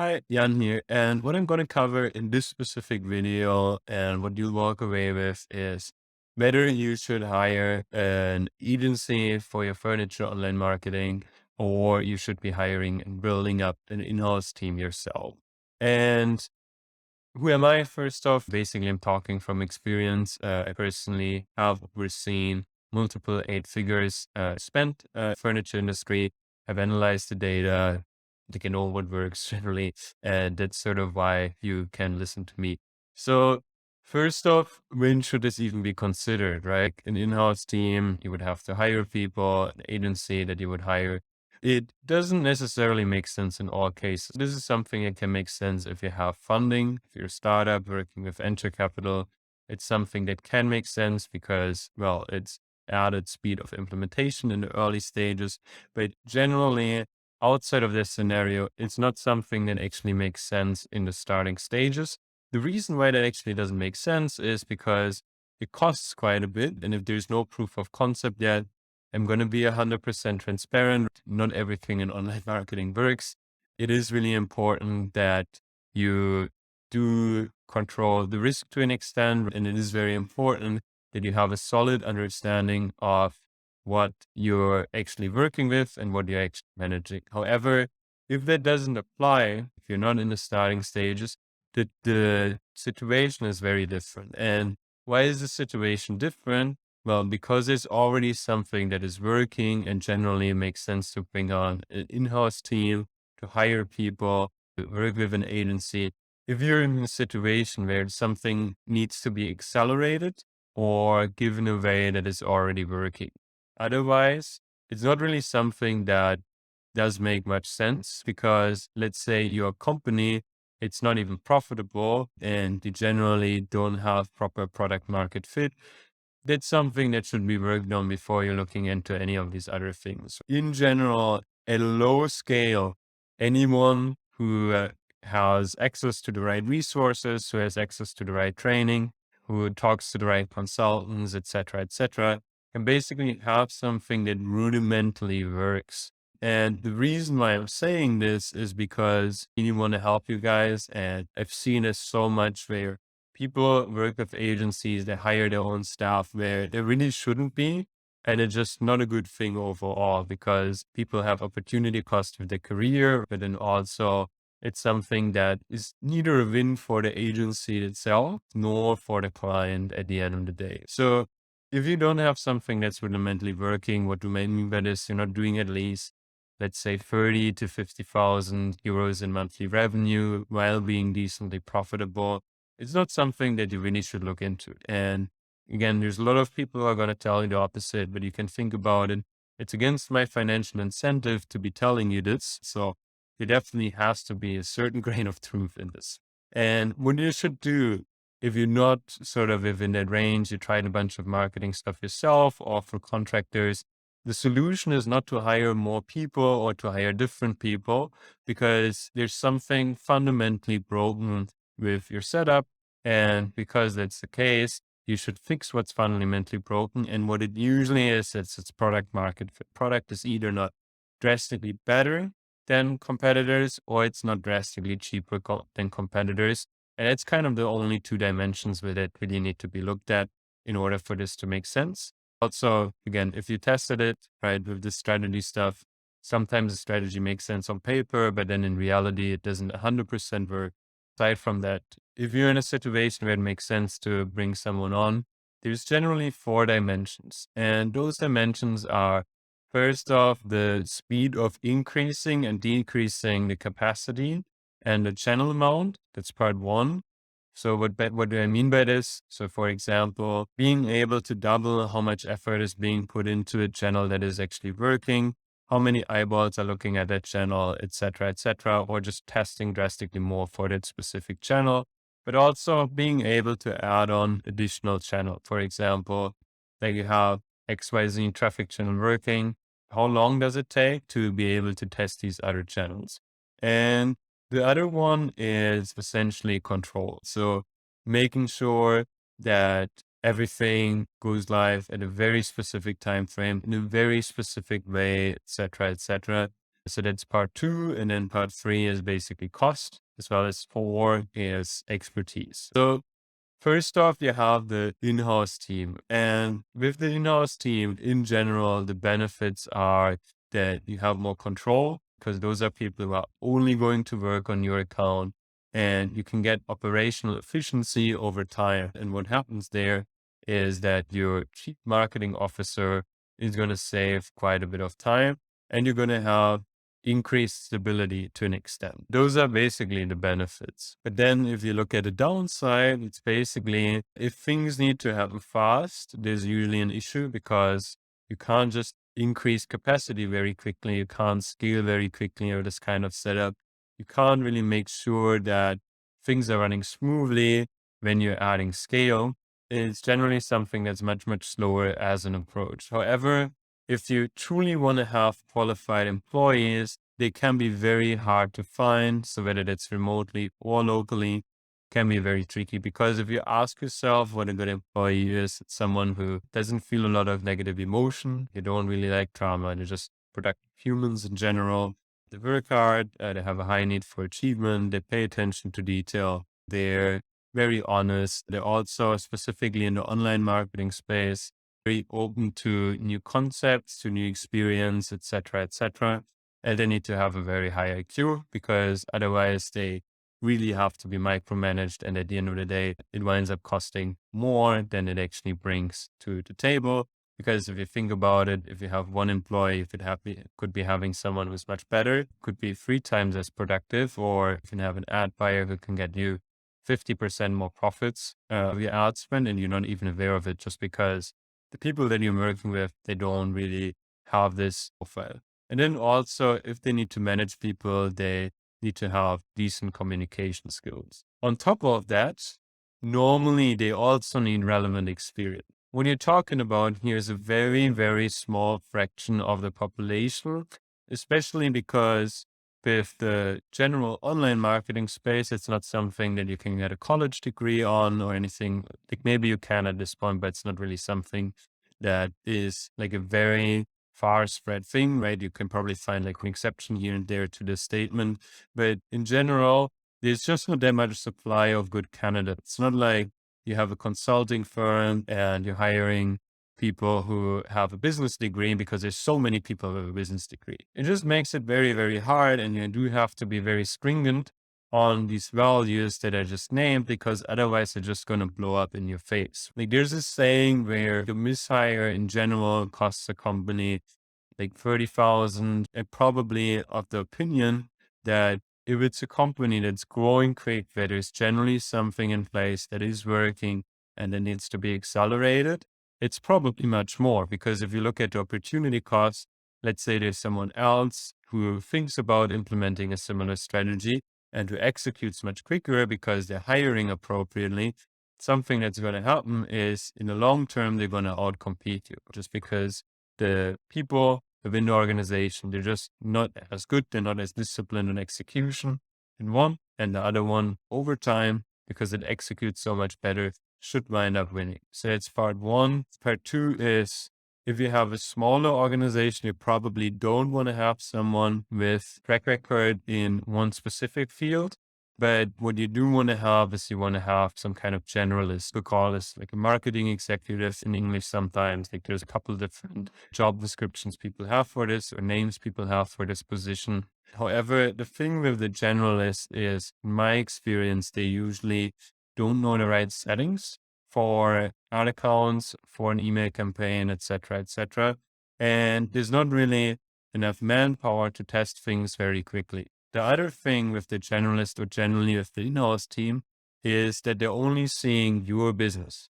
Hi, Jan here. And what I'm going to cover in this specific video and what you'll walk away with is whether you should hire an agency for your furniture online marketing or you should be hiring and building up an in-house team yourself. And who am I? First off, basically, I'm talking from experience. I personally have overseen multiple eight figures spent furniture industry. I've analyzed the data to get know what works generally, and that's sort of why you can listen to me. So, first off, when should this even be considered? Right, an in-house team, you would have to hire people, an agency that you would hire, it doesn't necessarily make sense in all cases. This is something that can make sense if you have funding, if you're a startup working with venture capital. It's something that can make sense because, well, it's added speed of implementation in the early stages. But generally, outside of this scenario, it's not something that actually makes sense in the starting stages. The reason why that actually doesn't make sense is because it costs quite a bit. And if there's no proof of concept yet, I'm going to be 100% transparent. Not everything in online marketing works. It is really important that you do control the risk to an extent. And it is very important that you have a solid understanding of what you're actually working with and what you're actually managing. However, if that doesn't apply, if you're not in the starting stages, the situation is very different. And why is the situation different? Well, because it's already something that is working and generally it makes sense to bring on an in-house team, to hire people, to work with an agency. If you're in a situation where something needs to be accelerated or given a way that is already working. Otherwise, it's not really something that does make much sense because let's say your company, it's not even profitable and you generally don't have proper product market fit. That's something that should be worked on before you're looking into any of these other things. In general, at a low scale, anyone who has access to the right resources, who has access to the right training, who talks to the right consultants, etc., can basically have something that rudimentally works. And the reason why I'm saying this is because we want to help you guys. And I've seen this so much where people work with agencies that hire their own staff where they really shouldn't be. And it's just not a good thing overall because people have opportunity cost of their career, but then also it's something that is neither a win for the agency itself nor for the client at the end of the day. So if you don't have something that's fundamentally working, what do I mean by this? You're not doing at least, let's say, 30 to 50,000 euros in monthly revenue while being decently profitable. It's not something that you really should look into. And again, there's a lot of people who are going to tell you the opposite, but you can think about it. It's against my financial incentive to be telling you this. So there definitely has to be a certain grain of truth in this. And what you should do, if you're not sort of within that range, you tried a bunch of marketing stuff yourself or for contractors, the solution is not to hire more people or to hire different people because there's something fundamentally broken with your setup. And because that's the case, you should fix what's fundamentally broken. And what it usually is, it's product market fit. Product is either not drastically better than competitors or it's not drastically cheaper than competitors. And it's kind of the only two dimensions where that really need to be looked at in order for this to make sense. Also, again, if you tested it, right, with the strategy stuff, sometimes the strategy makes sense on paper, but then in reality, it doesn't 100% work. Aside from that, if you're in a situation where it makes sense to bring someone on, there's generally four dimensions. And those dimensions are, first off, the speed of increasing and decreasing the capacity and the channel amount. That's part one. So what do I mean by this? So for example, being able to double how much effort is being put into a channel that is actually working, how many eyeballs are looking at that channel, etc., or just testing drastically more for that specific channel, but also being able to add on additional channel. For example, like you have XYZ traffic channel working. How long does it take to be able to test these other channels? And the other one is essentially control. So making sure that everything goes live at a very specific time frame in a very specific way, etc., etc. So that's part 2. And then part 3 is basically cost, as well as 4 is expertise. So first off, you have the in-house team. And with the in-house team, in general, the benefits are that you have more control, because those are people who are only going to work on your account, and you can get operational efficiency over time. And what happens there is that your chief marketing officer is going to save quite a bit of time, and you're going to have increased stability to an extent. Those are basically the benefits. But then if you look at the downside, it's basically if things need to happen fast, there's usually an issue, because you can't just increase capacity very quickly. You can't scale very quickly, or this kind of setup. You can't really make sure that things are running smoothly when you're adding scale. It's generally something that's much, much slower as an approach. However, if you truly want to have qualified employees, they can be very hard to find. So whether that's remotely or locally, can be very tricky, because if you ask yourself what a good employee is, it's someone who doesn't feel a lot of negative emotion. They don't really like drama. They're just productive humans in general. They work hard. They have a high need for achievement. They pay attention to detail. They're very honest. They're also, specifically in the online marketing space, very open to new concepts, to new experience, etc., etc. And they need to have a very high IQ, because otherwise they really have to be micromanaged. And at the end of the day, it winds up costing more than it actually brings to the table. Because if you think about it, if you have one employee, you could be having someone who's much better, could be 3 times as productive, or you can have an ad buyer who can get you 50% more profits of your ad spend, and you're not even aware of it, just because the people that you're working with, they don't really have this profile. And then also, if they need to manage people, they need to have decent communication skills. On top of that, normally they also need relevant experience. What you're talking about here is a very, very small fraction of the population, especially because with the general online marketing space, it's not something that you can get a college degree on or anything. Like maybe you can at this point, but it's not really something that is like a very far spread thing, right? You can probably find like an exception here and there to this statement, but in general, there's just not that much supply of good candidates. It's not like you have a consulting firm and you're hiring people who have a business degree, because there's so many people with a business degree. It just makes it very, very hard. And you do have to be very stringent on these values that I just named, because otherwise they're just going to blow up in your face. Like there's this saying where the mishire in general costs a company like 30,000, and probably of the opinion that if it's a company that's growing quick, where there's generally something in place that is working and that needs to be accelerated, it's probably much more. Because if you look at the opportunity cost, let's say there's someone else who thinks about implementing a similar strategy and who executes much quicker because they're hiring appropriately, something that's going to happen is in the long term, they're going to outcompete you, just because the people within the organization, they're just not as good. They're not as disciplined in execution in one, and the other one over time, because it executes so much better, should wind up winning. So that's part 1. Part 2 is, if you have a smaller organization, you probably don't want to have someone with track record in one specific field. But what you do want to have is you want to have some kind of generalist. We call this like a marketing executive in English sometimes. Like there's a couple different job descriptions people have for this, or names people have for this position. However, the thing with the generalist is, in my experience, they usually don't know the right settings for ad accounts, for an email campaign, etc., etc. And there's not really enough manpower to test things very quickly. The other thing with the generalist, or generally with the in-house team, is that they're only seeing your business.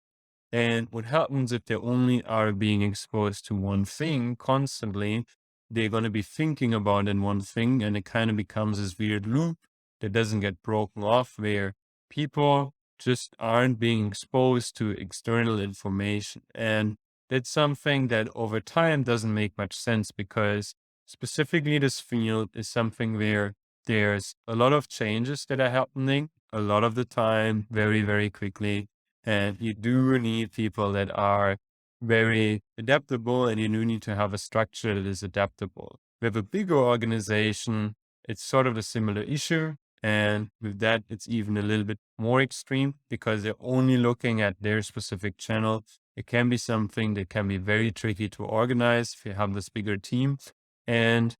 And what happens if they only are being exposed to one thing constantly, they're going to be thinking about in one thing, and it kind of becomes this weird loop that doesn't get broken off, where people just aren't being exposed to external information. And that's something that over time doesn't make much sense, because specifically this field is something where there's a lot of changes that are happening a lot of the time, very, very quickly. And you do need people that are very adaptable, and you do need to have a structure that is adaptable. With a bigger organization, it's sort of a similar issue. And with that, it's even a little bit more extreme because they're only looking at their specific channel. It can be something that can be very tricky to organize if you have this bigger team. And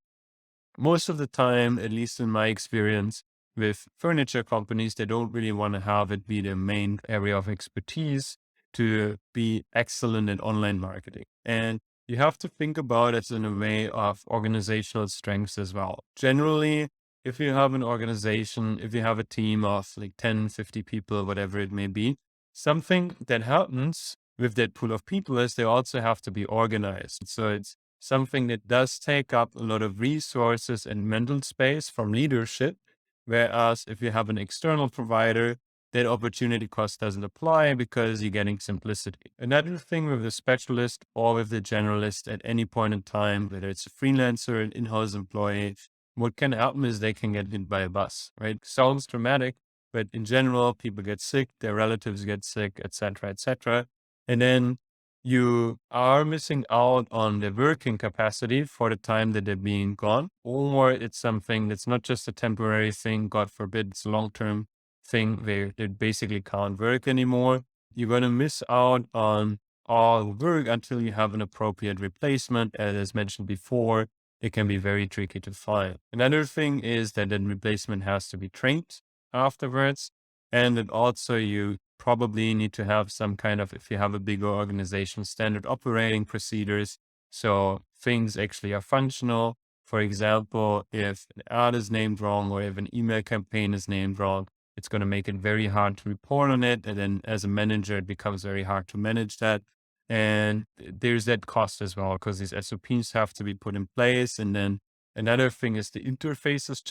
most of the time, at least in my experience with furniture companies, they don't really want to have it be their main area of expertise to be excellent in online marketing. And you have to think about it in a way of organizational strengths as well. Generally, if you have an organization, if you have a team of like 10, 50 people, whatever it may be, something that happens with that pool of people is they also have to be organized. So it's something that does take up a lot of resources and mental space from leadership. Whereas if you have an external provider, that opportunity cost doesn't apply because you're getting simplicity. Another thing with the specialist or with the generalist at any point in time, whether it's a freelancer, an in-house employee, what can happen is they can get hit by a bus, right? Sounds dramatic, but in general, people get sick, their relatives get sick, etc., etc. And then you are missing out on the working capacity for the time that they're being gone, or it's something that's not just a temporary thing. God forbid, it's a long-term thing where they basically can't work anymore. You're going to miss out on all work until you have an appropriate replacement. As mentioned before, it can be very tricky to find. Another thing is that the replacement has to be trained afterwards. And then also you probably need to have some kind of, if you have a bigger organization, standard operating procedures. So things actually are functional. For example, if an ad is named wrong or if an email campaign is named wrong, it's going to make it very hard to report on it. And then as a manager, it becomes very hard to manage that. And there's that cost as well, because these SOPs have to be put in place. And then another thing is the interfaces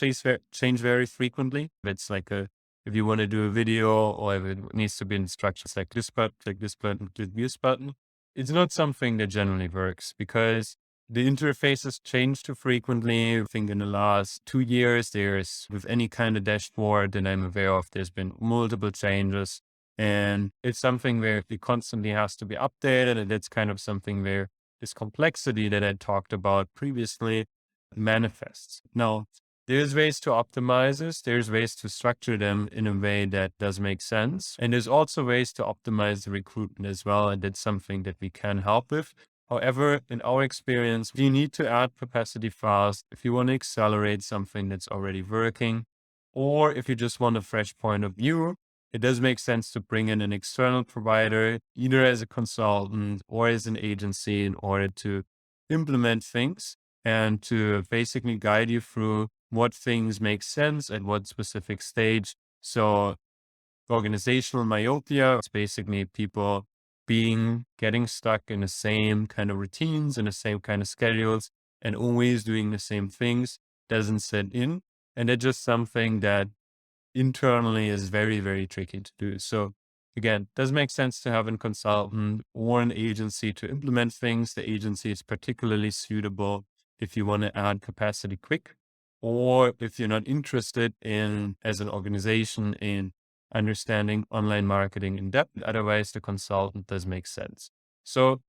change very frequently. It's like if you want to do a video or if it needs to be instructions like this button, click this button, click this button, it's not something that generally works because the interfaces change too frequently. I think in the last 2 years, with any kind of dashboard that I'm aware of, there's been multiple changes. And it's something where it constantly has to be updated. And it's kind of something where this complexity that I talked about previously manifests. Now, there's ways to optimize this. There's ways to structure them in a way that does make sense. And there's also ways to optimize the recruitment as well. And that's something that we can help with. However, in our experience, you need to add capacity fast if you want to accelerate something that's already working, or if you just want a fresh point of view. It does make sense to bring in an external provider, either as a consultant or as an agency, in order to implement things and to basically guide you through what things make sense at what specific stage. So organizational myopia, it's basically people getting stuck in the same kind of routines and the same kind of schedules and always doing the same things doesn't set in. And it's just something that internally is very, very tricky to do. So again, does make sense to have a consultant or an agency to implement things. The agency is particularly suitable if you want to add capacity quick, or if you're not interested in, as an organization, in understanding online marketing in depth. Otherwise, the consultant does make sense. So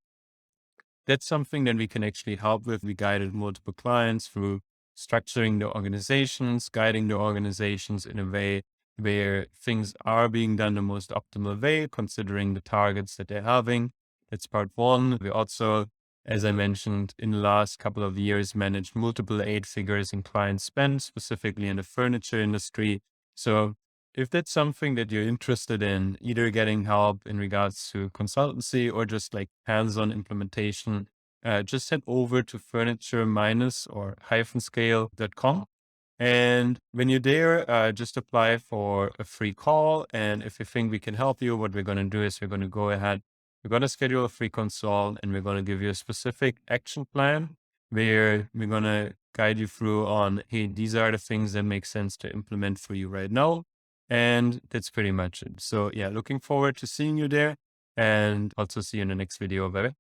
that's something that we can actually help with. We guided multiple clients through structuring the organizations, guiding the organizations in a way where things are being done the most optimal way, considering the targets that they're having. That's part one. We also, as I mentioned, in the last couple of years, managed multiple 8 figures in client spend, specifically in the furniture industry. So if that's something that you're interested in, either getting help in regards to consultancy or just like hands-on implementation, just head over to furniture-scale.com. And when you're there, just apply for a free call. And if you think we can help you, what we're going to do is we're going to go ahead, we're going to schedule a free consult, and we're going to give you a specific action plan where we're going to guide you through on, hey, these are the things that make sense to implement for you right now. And that's pretty much it. So yeah, looking forward to seeing you there, and also see you in the next video. Bye.